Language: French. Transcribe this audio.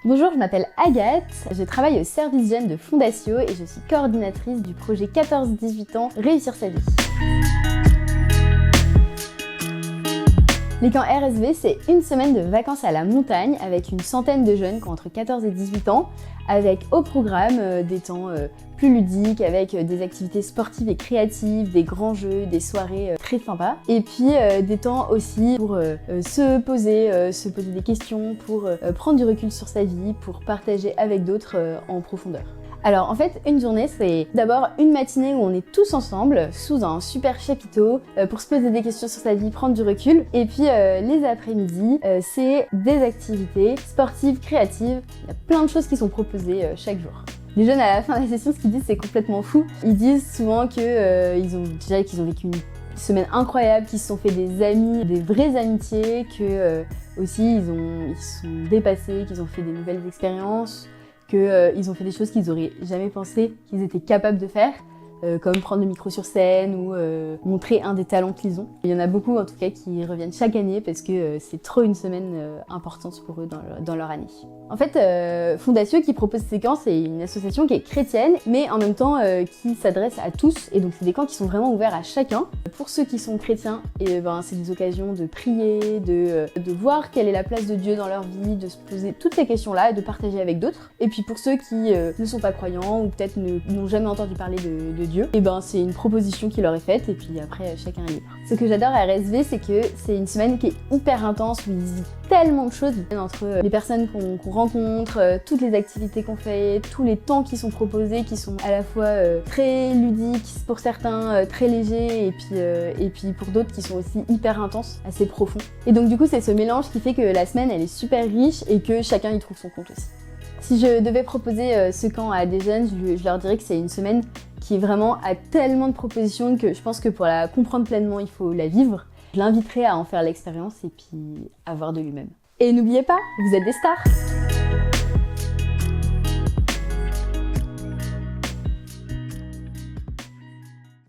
Bonjour, je m'appelle Agathe, je travaille au service jeunes de Fondatio et je suis coordinatrice du projet 14-18 ans Réussir sa vie. Les camps RSV, c'est une semaine de vacances à la montagne avec une centaine de jeunes qui ont entre 14 et 18 ans, avec au programme des temps plus ludiques, avec des activités sportives et créatives, des grands jeux, des soirées très sympas, et puis des temps aussi pour se poser des questions, pour prendre du recul sur sa vie, pour partager avec d'autres en profondeur. Alors en fait, une journée, c'est d'abord une matinée où on est tous ensemble, sous un super chapiteau, pour se poser des questions sur sa vie, prendre du recul. Et puis les après-midi, c'est des activités sportives, créatives. Il y a plein de choses qui sont proposées chaque jour. Les jeunes, à la fin de la session, ce qu'ils disent, c'est complètement fou. Ils disent souvent qu'ils ont vécu une semaine incroyable, qu'ils se sont fait des amis, des vraies amitiés, que aussi ils sont dépassés, qu'ils ont fait des nouvelles expériences, qu'ils ont fait des choses qu'ils n'auraient jamais pensé qu'ils étaient capables de faire, comme prendre le micro sur scène ou montrer un des talents qu'ils ont. Il y en a beaucoup en tout cas qui reviennent chaque année parce que c'est trop une semaine importante pour eux dans leur année. En fait, Fondatio qui propose ces camps, c'est une association qui est chrétienne, mais en même temps qui s'adresse à tous, et donc c'est des camps qui sont vraiment ouverts à chacun. Pour ceux qui sont chrétiens, c'est des occasions de prier, de voir quelle est la place de Dieu dans leur vie, de se poser toutes ces questions-là et de partager avec d'autres. Et puis pour ceux qui ne sont pas croyants ou peut-être n'ont jamais entendu parler de Dieu, c'est une proposition qui leur est faite et puis après chacun est libre. Ce que j'adore à RSV, c'est que c'est une semaine qui est hyper intense où ils disent tellement de choses entre les personnes qu'on rencontre, toutes les activités qu'on fait, tous les temps qui sont proposés, qui sont à la fois très ludiques pour certains, très légers et puis pour d'autres qui sont aussi hyper intenses, assez profonds. Et donc du coup c'est ce mélange qui fait que la semaine elle est super riche et que chacun y trouve son compte aussi. Si je devais proposer ce camp à des jeunes, je leur dirais que c'est une semaine qui vraiment a tellement de propositions que je pense que pour la comprendre pleinement, il faut la vivre. Je l'inviterai à en faire l'expérience et puis à voir de lui-même. Et n'oubliez pas, vous êtes des stars!